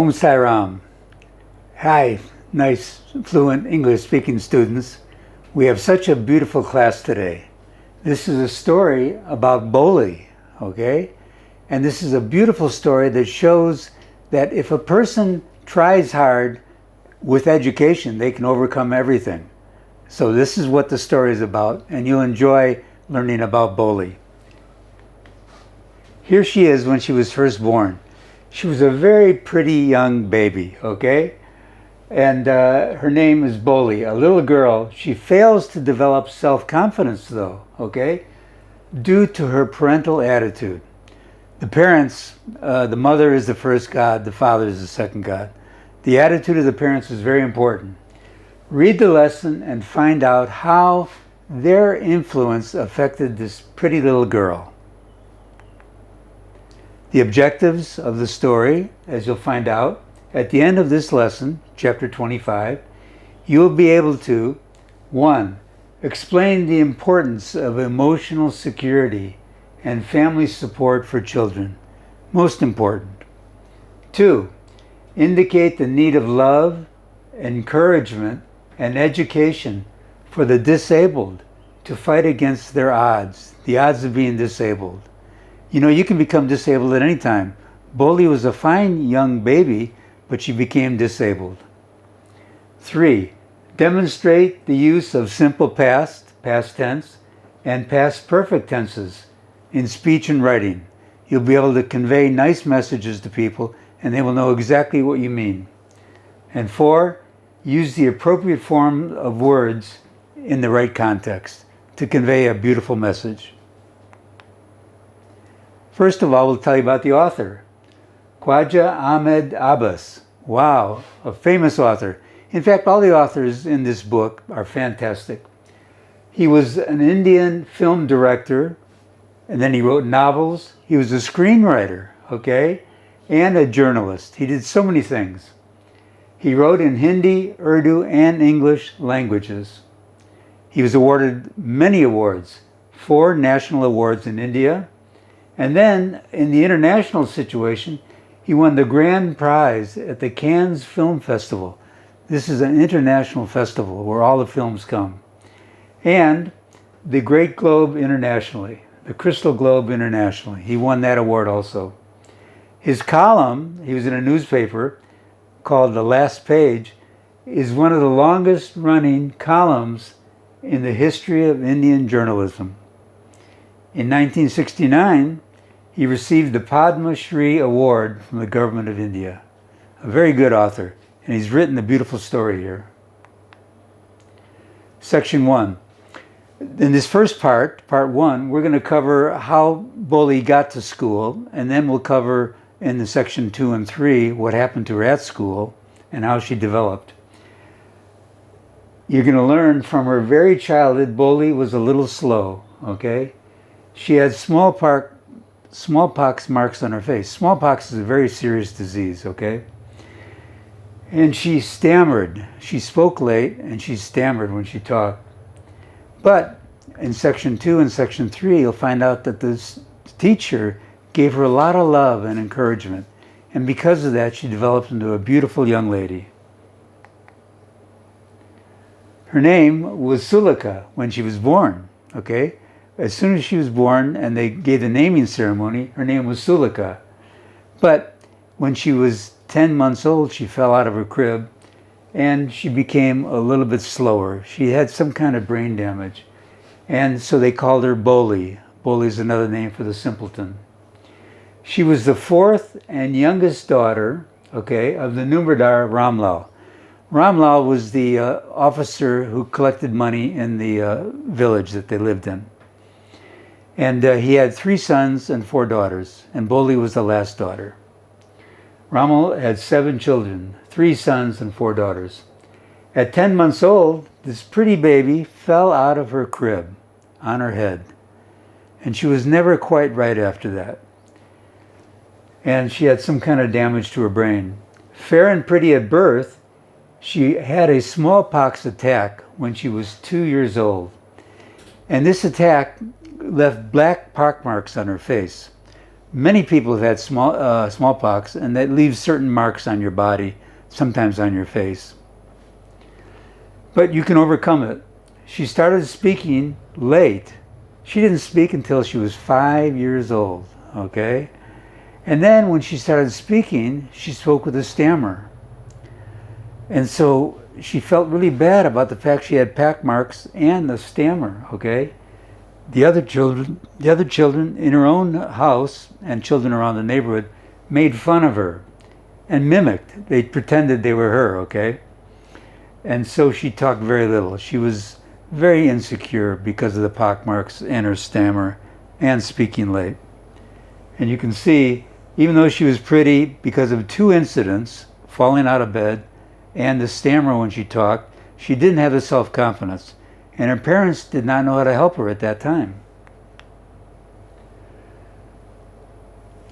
Om Sai Ram. Hi, nice fluent English speaking students. We have such a beautiful class today. This is a story about Bholi, okay? And this is a beautiful story that shows that if a person tries hard with education, they can overcome everything. So this is what the story is about, and you'll enjoy learning about Bholi. Here she is when she was first born. She was a very pretty young baby, okay? And her name is Bholi, a little girl. She fails to develop self-confidence though, okay? Due to her parental attitude. The parents, the mother is the first God, the father is the second God. The attitude of the parents is very important. Read the lesson and find out how their influence affected this pretty little girl. The objectives of the story, as you'll find out, at the end of this lesson, chapter 25, you'll be able to, 1, explain the importance of emotional security and family support for children. Most important. 2, indicate the need of love, encouragement, and education for the disabled to fight against their odds, the odds of being disabled. You know, you can become disabled at any time. Bholi was a fine young baby, but she became disabled. 3, demonstrate the use of simple past tense, and past perfect tenses in speech and writing. You'll be able to convey nice messages to people, and they will know exactly what you mean. And 4, use the appropriate form of words in the right context to convey a beautiful message. First of all, we'll tell you about the author, Khwaja Ahmed Abbas. Wow, a famous author. In fact, all the authors in this book are fantastic. He was an Indian film director, and then he wrote novels. He was a screenwriter, okay, and a journalist. He did so many things. He wrote in Hindi, Urdu, and English languages. He was awarded many awards, 4 national awards in India. And then, in the international situation, he won the grand prize at the Cannes Film Festival. This is an international festival where all the films come. And the Great Globe internationally, the Crystal Globe internationally. He won that award also. His column, he was in a newspaper called The Last Page, is one of the longest running columns in the history of Indian journalism. In 1969, he received the Padma Shri Award from the government of India. A very good author, and he's written a beautiful story here. Section 1. In this first part 1, we're going to cover how Bholi got to school, and then we'll cover in the section 2 and 3 what happened to her at school and how she developed. You're going to learn from her very childhood, Bholi was a little slow, okay? She had smallpox marks on her face. Smallpox is a very serious disease, okay? And she stammered. She spoke late and she stammered when she talked. But in section 2 and section 3, you'll find out that this teacher gave her a lot of love and encouragement. And because of that, she developed into a beautiful young lady. Her name was Sulika when she was born, okay? As soon as she was born and they gave the naming ceremony, her name was Sulika. But when she was 10 months old, she fell out of her crib and she became a little bit slower. She had some kind of brain damage. And so they called her Bholi. Bholi is another name for the simpleton. She was the 4th and youngest daughter, okay, of the Numerdar Ramlal. Ramlal was the officer who collected money in the village that they lived in. And he had 3 sons and 4 daughters, and Bholi was the last daughter. Ramal had 7 children, 3 sons and 4 daughters. At 10 months old, this pretty baby fell out of her crib on her head. And she was never quite right after that. And she had some kind of damage to her brain. Fair and pretty at birth, she had a smallpox attack when she was 2 years old. And this attack left black pock marks on her face. Many people have had smallpox, and that leaves certain marks on your body, sometimes on your face. But you can overcome it. She started speaking late. She didn't speak until she was 5 years old, okay? And then when she started speaking, she spoke with a stammer. And so she felt really bad about the fact she had pack marks and the stammer, okay? The other children in her own house and children around the neighborhood made fun of her and mimicked. They pretended they were her, okay? And so she talked very little. She was very insecure because of the pockmarks and her stammer and speaking late. And you can see, even though she was pretty, because of 2 incidents, falling out of bed and the stammer when she talked, she didn't have the self-confidence. And her parents did not know how to help her at that time.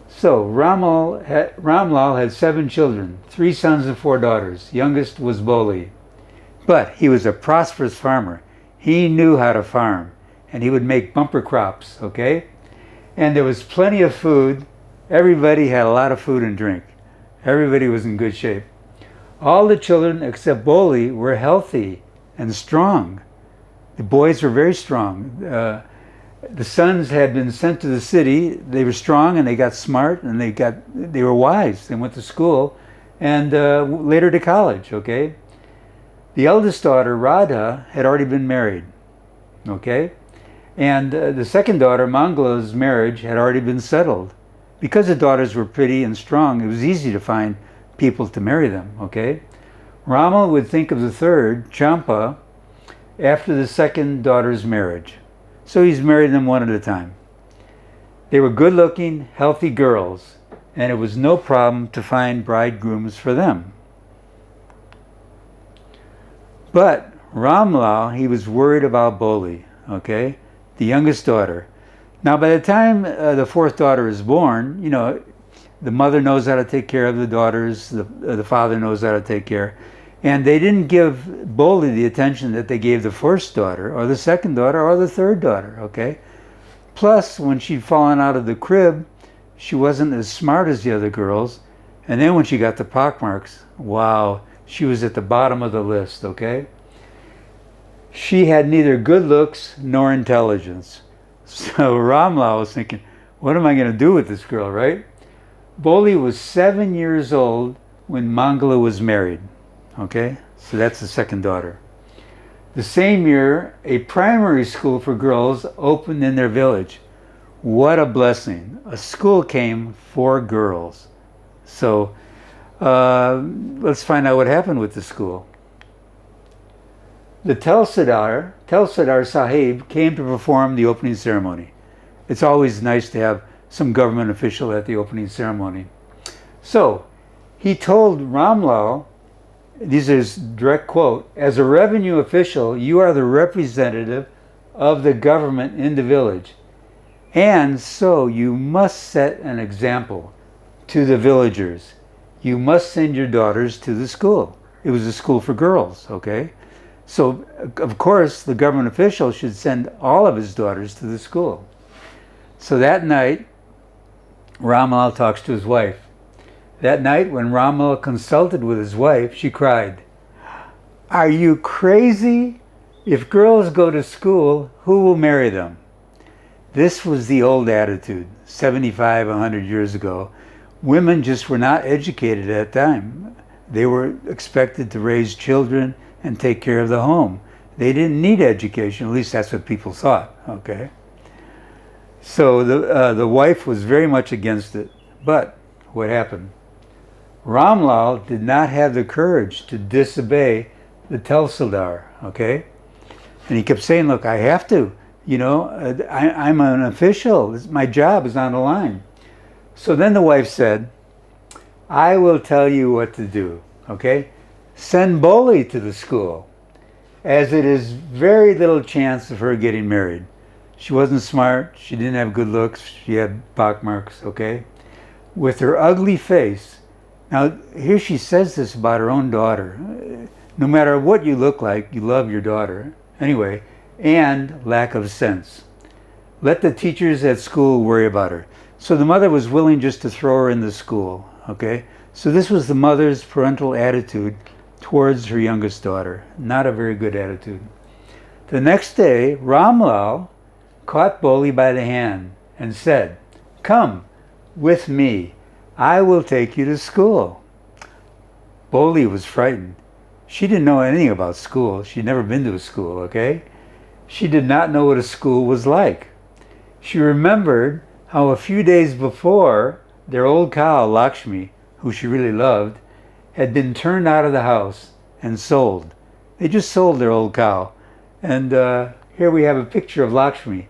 So Ramlal had 7 children, 3 sons and 4 daughters. Youngest was Bholi. But he was a prosperous farmer. He knew how to farm, and he would make bumper crops, okay? And there was plenty of food. Everybody had a lot of food and drink. Everybody was in good shape. All the children except Bholi were healthy and strong. The boys were very strong. The sons had been sent to the city. They were strong and they got smart and they were wise. They went to school and later to college, okay? The eldest daughter, Radha, had already been married, okay? And the second daughter, Mangala's marriage had already been settled. Because the daughters were pretty and strong, it was easy to find people to marry them, okay? Rama would think of the third, Champa, after the second daughter's marriage. So he's married them one at a time. They were good-looking, healthy girls, and it was no problem to find bridegrooms for them. But Ramlal, he was worried about Bholi, okay, the youngest daughter. Now, by the time the 4th daughter is born, you know, the mother knows how to take care of the daughters, the father knows how to take care. And they didn't give Bholi the attention that they gave the 1st daughter, or the 2nd daughter, or the 3rd daughter, okay? Plus, when she'd fallen out of the crib, she wasn't as smart as the other girls. And then when she got the pockmarks, wow, she was at the bottom of the list, okay? She had neither good looks nor intelligence. So Ramlal was thinking, what am I going to do with this girl, right? Bholi was 7 years old when Mangala was married. Okay, so that's the 2nd daughter. The same year, a primary school for girls opened in their village. What a blessing. A school came for girls. So let's find out what happened with the school. The Tehsildar Sahib came to perform the opening ceremony. It's always nice to have some government official at the opening ceremony. So he told Ramlal, this is direct quote, as a revenue official, you are the representative of the government in the village. And so you must set an example to the villagers. You must send your daughters to the school. It was a school for girls, okay? So, of course, the government official should send all of his daughters to the school. So that night, Ramlal talks to his wife. That night, when Ramlal consulted with his wife, she cried, "Are you crazy? If girls go to school, who will marry them?" This was the old attitude, 75, 100 years ago. Women just were not educated at that time. They were expected to raise children and take care of the home. They didn't need education, at least that's what people thought, okay? So the wife was very much against it. But what happened? Ramlal did not have the courage to disobey the Tehsildar, okay? And he kept saying, look, I have to, you know, I'm an official, my job is on the line. So then the wife said, I will tell you what to do, okay? Send Bholi to the school, as it is very little chance of her getting married. She wasn't smart, she didn't have good looks, she had pockmarks, okay? With her ugly face. Now, here she says this about her own daughter. No matter what you look like, you love your daughter. Anyway, and lack of sense. Let the teachers at school worry about her. So the mother was willing just to throw her in the school, okay? So this was the mother's parental attitude towards her youngest daughter. Not a very good attitude. The next day, Ramlal caught Bholi by the hand and said, "Come with me. I will take you to school." Bholi was frightened. She didn't know anything about school. She'd never been to a school, okay? She did not know what a school was like. She remembered how a few days before, their old cow, Lakshmi, who she really loved, had been turned out of the house and sold. They just sold their old cow. And here we have a picture of Lakshmi.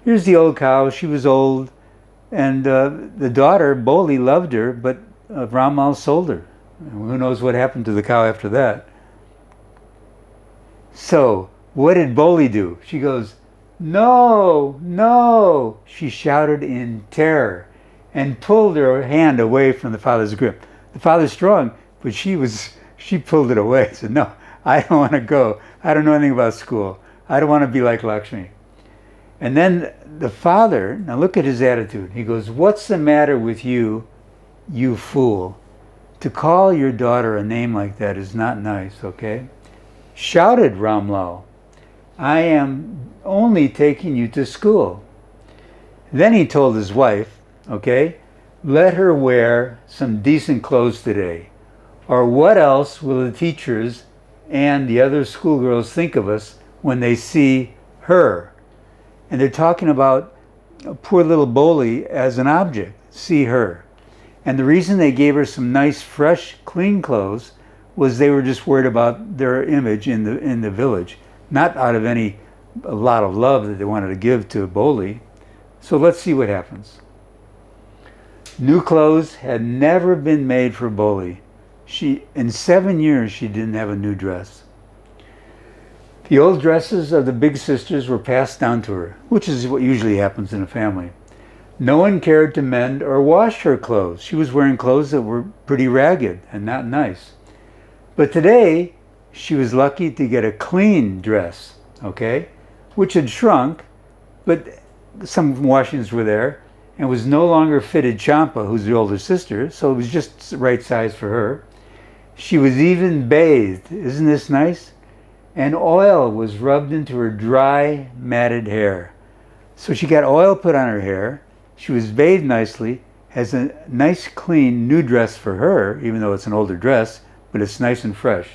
Here's the old cow. She was old. And the daughter, Bholi, loved her, but Ramal sold her. And who knows what happened to the cow after that. So, what did Bholi do? She goes, "No, no," she shouted in terror and pulled her hand away from the father's grip. The father's strong, but she pulled it away. Said, "No, I don't want to go. I don't know anything about school. I don't want to be like Lakshmi." And then the father, now look at his attitude. He goes, "What's the matter with you, you fool? To call your daughter a name like that is not nice, okay?" Shouted Ramlal, "I am only taking you to school." Then he told his wife, okay, "Let her wear some decent clothes today, or what else will the teachers and the other schoolgirls think of us when they see her?" And they're talking about poor little Bholi as an object, see her. And the reason they gave her some nice, fresh, clean clothes was they were just worried about their image in the village, not out of a lot of love that they wanted to give to Bholi. So let's see what happens. New clothes had never been made for Bholi. In 7 years, she didn't have a new dress. The old dresses of the big sisters were passed down to her, which is what usually happens in a family. No one cared to mend or wash her clothes. She was wearing clothes that were pretty ragged and not nice. But today, she was lucky to get a clean dress, okay, which had shrunk, but some washings were there, and was no longer fitted Champa, who's the older sister, so it was just the right size for her. She was even bathed. Isn't this nice? And oil was rubbed into her dry, matted hair. So she got oil put on her hair. She was bathed nicely, has a nice, clean, new dress for her, even though it's an older dress, but it's nice and fresh.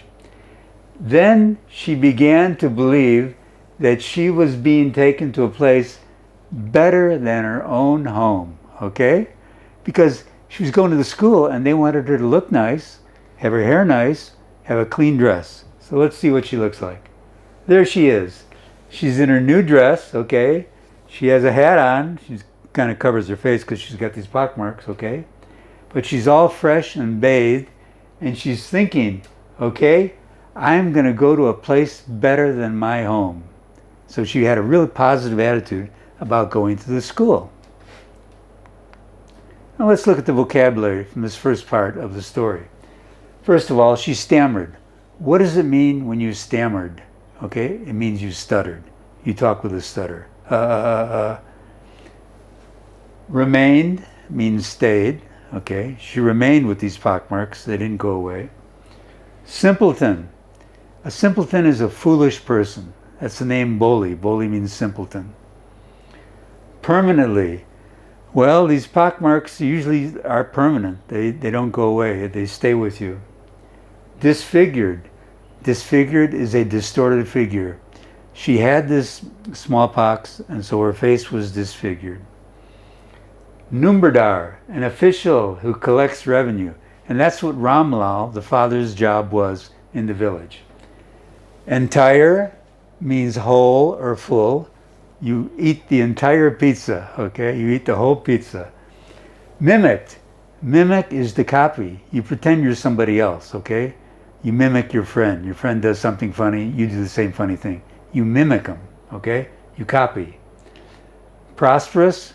Then she began to believe that she was being taken to a place better than her own home, okay? Because she was going to the school and they wanted her to look nice, have her hair nice, have a clean dress. So let's see what she looks like. There she is. She's in her new dress, okay? She has a hat on. She kind of covers her face because she's got these pockmarks, okay? But she's all fresh and bathed, and she's thinking, okay, I'm going to go to a place better than my home. So she had a really positive attitude about going to the school. Now let's look at the vocabulary from this first part of the story. First of all, she stammered. What does it mean when you stammered? Okay, it means you stuttered. You talk with a stutter. Remained means stayed. Okay, she remained with these pockmarks. They didn't go away. Simpleton. A simpleton is a foolish person. That's the name Bholi. Bholi means simpleton. Permanently. Well, these pockmarks usually are permanent. They don't go away. They stay with you. Disfigured. Disfigured is a distorted figure. She had this smallpox, and so her face was disfigured. Numberdar, an official who collects revenue. And that's what Ramlal, the father's job, was in the village. Entire means whole or full. You eat the entire pizza, okay? You eat the whole pizza. Mimicked. Mimic is to copy. You pretend you're somebody else, okay? You mimic your friend. Your friend does something funny, you do the same funny thing. You mimic them, okay? You copy. Prosperous.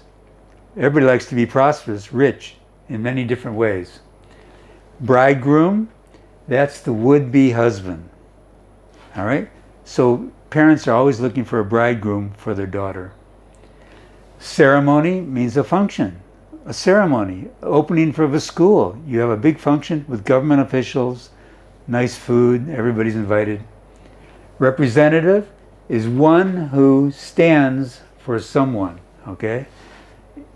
Everybody likes to be prosperous, rich, in many different ways. Bridegroom, that's the would-be husband. All right? So parents are always looking for a bridegroom for their daughter. Ceremony means a function. a ceremony, opening for a school. You have a big function with government officials, nice food, everybody's invited. Representative is one who stands for someone, okay?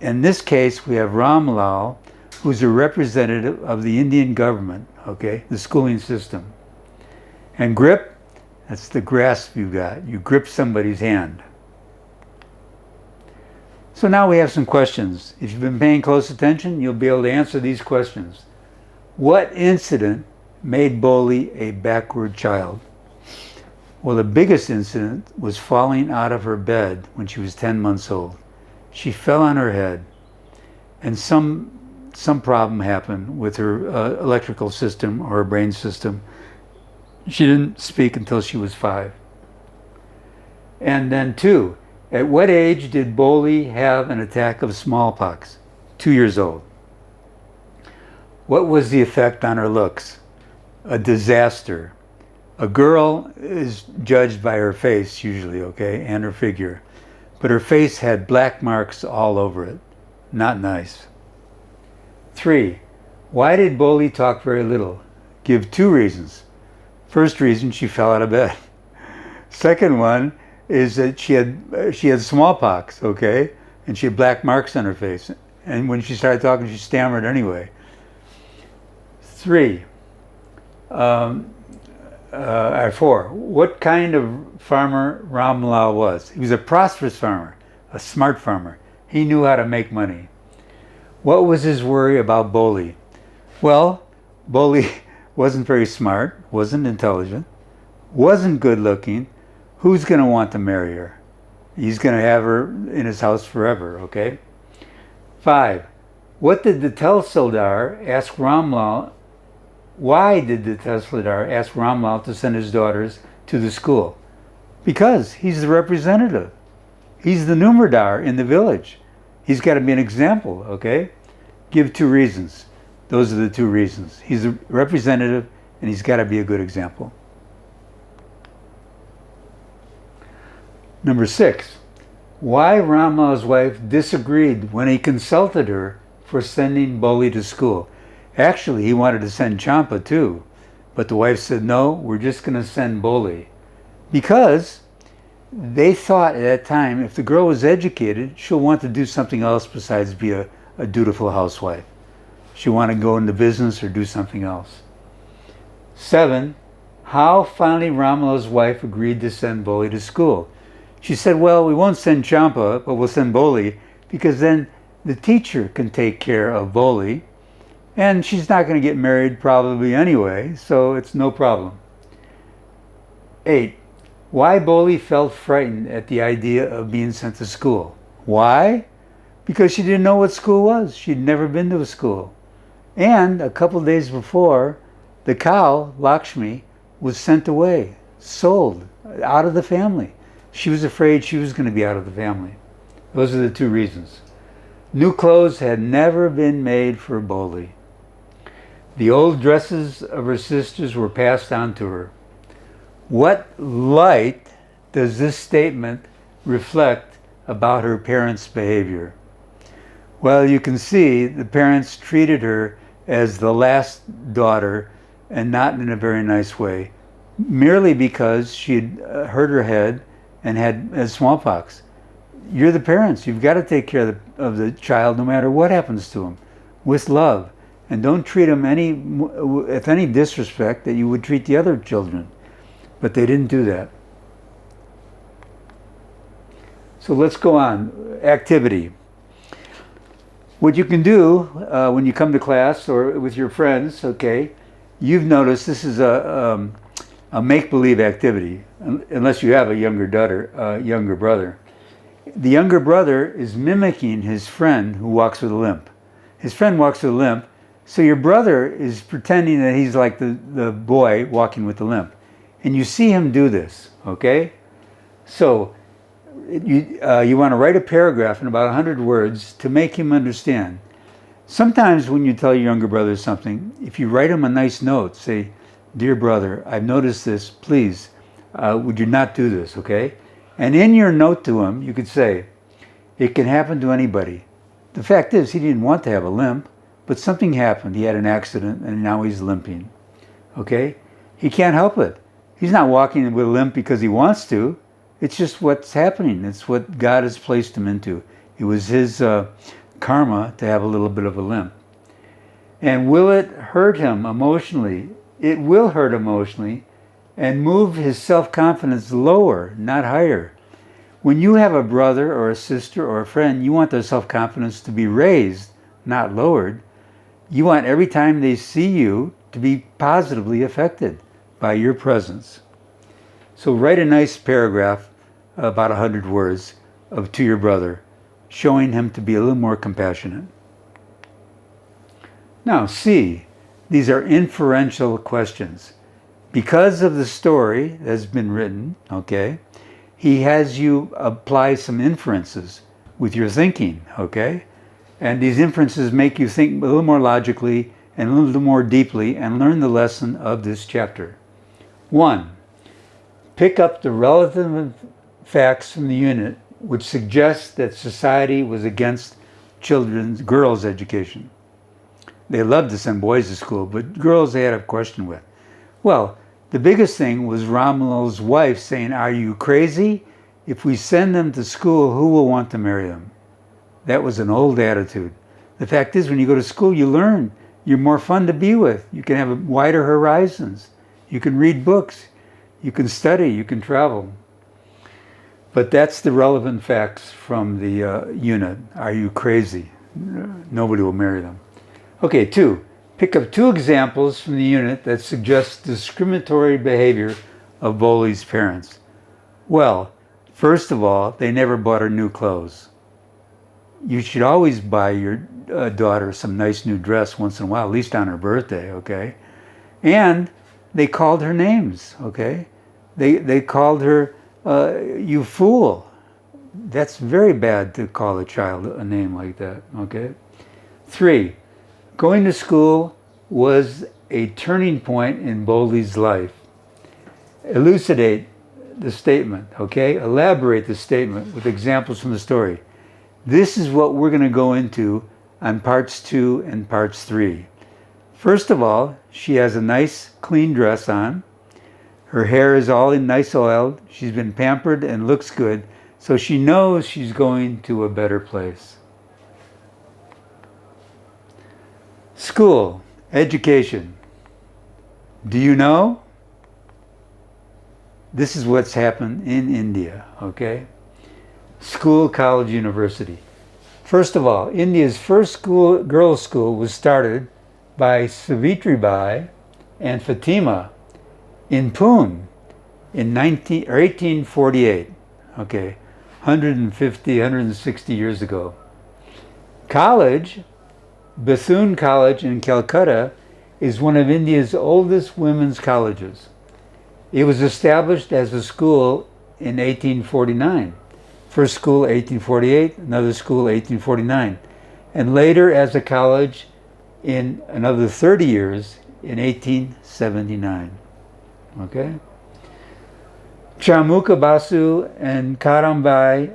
In this case, we have Ram Lal, who's a representative of the Indian government, okay, the schooling system. And grip, that's the grasp you got. You grip somebody's hand. So now we have some questions. If you've been paying close attention, you'll be able to answer these questions. What incident made Bholi a backward child? Well, the biggest incident was falling out of her bed when she was 10 months old. She fell on her head, and some problem happened with her electrical system or her brain system. She didn't speak until she was 5. And then 2, at what age did Bholi have an attack of smallpox? 2 years old. What was the effect on her looks? A disaster. A girl is judged by her face usually, okay, and her figure. But her face had black marks all over it. Not nice. 3, why did Bholi talk very little? Give 2 reasons. First reason, she fell out of bed. Second one is that she had smallpox, okay, and she had black marks on her face. And when she started talking, she stammered anyway. 3, 4, what kind of farmer Ram Lal was? He was a prosperous farmer, a smart farmer. He knew how to make money. What was his worry about Bholi? Well, Bholi wasn't very smart, wasn't intelligent, wasn't good looking. Who's going to want to marry her? He's going to have her in his house forever, okay? 5, what did the Tehsildar ask Ram Lal? Why did the Tehsildar ask Ram Lal to send his daughters to the school? Because he's the representative. He's the Numerdar in the village. He's got to be an example, okay? Give 2 reasons. Those are the 2 reasons. He's a representative and he's got to be a good example. Number 6, why Ram Lal's wife disagreed when he consulted her for sending Bholi to school. Actually, he wanted to send Champa too, but the wife said, no, we're just going to send Bholi. Because they thought at that time, if the girl was educated, she'll want to do something else besides be a dutiful housewife. She'll want to go into business or do something else. 7, how finally Ram Lal's wife agreed to send Bholi to school. She said, well, we won't send Champa, but we'll send Bholi, because then the teacher can take care of Bholi, and she's not going to get married probably anyway, so it's no problem. 8, why Bholi felt frightened at the idea of being sent to school. Why? Because she didn't know what school was. She'd never been to a school. And a couple days before, the cow, Lakshmi, was sent away, sold, out of the family. She was afraid she was going to be out of the family. Those are the 2 reasons. New clothes had never been made for Bholi. The old dresses of her sisters were passed on to her. What light does this statement reflect about her parents' behavior? Well, you can see the parents treated her as the last daughter and not in a very nice way, merely because she'd hurt her head and had smallpox. You're the parents. You've got to take care of the child no matter what happens to him, with love. And don't treat him with any disrespect that you would treat the other children. But they didn't do that. So let's go on. Activity. What you can do when you come to class or with your friends, okay, you've noticed this is a make-believe activity, unless you have a younger brother. The younger brother is mimicking his friend who walks with a limp. His friend walks with a limp, so your brother is pretending that he's like the boy walking with the limp. And you see him do this, okay? So you want to write a paragraph in about 100 words to make him understand. Sometimes when you tell your younger brother something, if you write him a nice note, say, dear brother, I've noticed this, please, would you not do this, okay? And in your note to him, you could say, it can happen to anybody. The fact is, he didn't want to have a limp, but something happened. He had an accident, and now he's limping. Okay? He can't help it. He's not walking with a limp because he wants to. It's just what's happening. It's what God has placed him into. It was his karma to have a little bit of a limp. And will it hurt him emotionally? It will hurt emotionally and move his self-confidence lower, not higher. When you have a brother or a sister or a friend, you want their self-confidence to be raised, not lowered. You want every time they see you to be positively affected by your presence. So write a nice paragraph, about 100 words, to your brother, showing him to be a little more compassionate. Now, C, these are inferential questions. Because of the story that's been written, okay, he has you apply some inferences with your thinking, okay? And these inferences make you think a little more logically and a little more deeply and learn the lesson of this chapter. 1. Pick up the relevant facts from the unit which suggest that society was against girls' education. They loved to send boys to school, but girls they had a question with. Well, the biggest thing was Romuald's wife saying, "Are you crazy? If we send them to school, who will want to marry them?" That was an old attitude. The fact is, when you go to school, you learn. You're more fun to be with. You can have wider horizons. You can read books. You can study. You can travel. But that's the relevant facts from the unit. Are you crazy? Nobody will marry them. Okay, 2. Pick up 2 examples from the unit that suggest discriminatory behavior of Bholi's parents. Well, first of all, they never bought her new clothes. You should always buy your daughter some nice new dress once in a while, at least on her birthday, okay? And they called her names, okay? They called her, you fool. That's very bad to call a child a name like that, okay? 3. Going to school was a turning point in Bholi's life. Elucidate the statement, okay? Elaborate the statement with examples from the story. This is what we're going to go into on parts 2 and parts 3. First of all, she has a nice clean dress on. Her hair is all in nice oiled. She's been pampered and looks good, so she knows she's going to a better place. School, education. Do you know? This is what's happened in India, okay? School, college, university. First of all, India's first girls' school was started by Savitribai and Fatima in Pune in 1848, okay, 150, 160 years ago. College, Bethune College in Calcutta, is one of India's oldest women's colleges. It was established as a school in 1849. First school 1848, another school 1849, and later as a college in another 30 years in 1879. Okay? Chamukha Basu and Karambai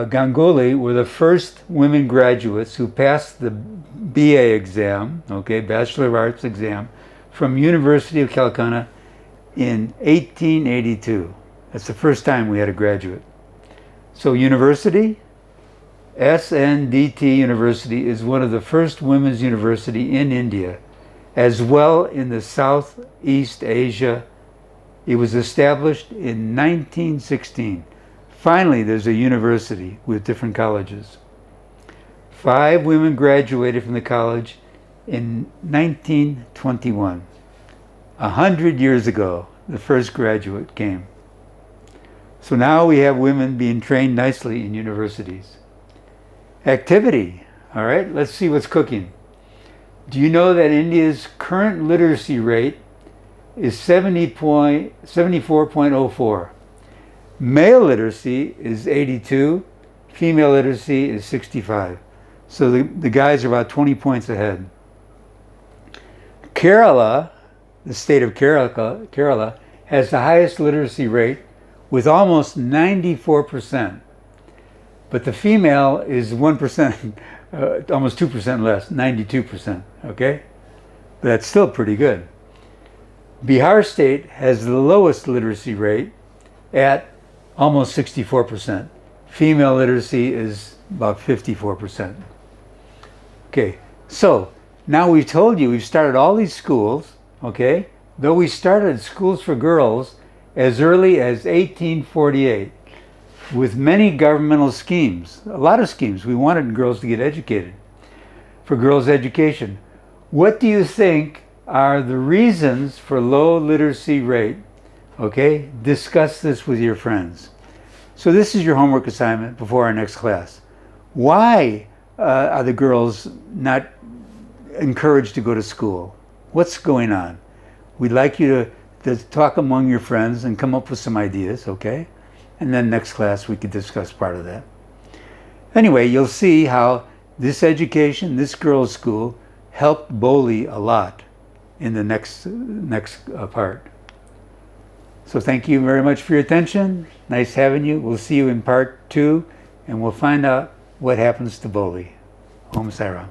Ganguly were the first women graduates who passed the BA exam, okay, Bachelor of Arts exam, from University of Calcutta in 1882. That's the first time we had a graduate. So university, SNDT University is one of the first women's university in India, as well in the Southeast Asia. It was established in 1916. Finally, there's a university with different colleges. 5 women graduated from the college in 1921. 100 years ago, the first graduate came. So now we have women being trained nicely in universities. Activity, all right, let's see what's cooking. Do you know that India's current literacy rate is 74.04? Male literacy is 82, female literacy is 65. So the guys are about 20 points ahead. Kerala, the state of Kerala, has the highest literacy rate with almost 94%. But the female is 1% almost 2% less, 92%, okay? But that's still pretty good. Bihar State has the lowest literacy rate at almost 64%. Female literacy is about 54%. Okay, so now we've told you we've started all these schools, okay? Though we started schools for girls as early as 1848 with many governmental schemes, a lot of schemes. We wanted girls to get educated, for girls' education. What do you think are the reasons for low literacy rate? Okay, discuss this with your friends. So this is your homework assignment before our next class. Why are the girls not encouraged to go to school? What's going on? We'd like you to talk among your friends and come up with some ideas, okay? And then next class we could discuss part of that. Anyway, you'll see how this education, this girls' school, helped Bholi a lot in the next part. So thank you very much for your attention. Nice having you. We'll see you in part 2, and we'll find out what happens to Bholi. Om Sai Ram.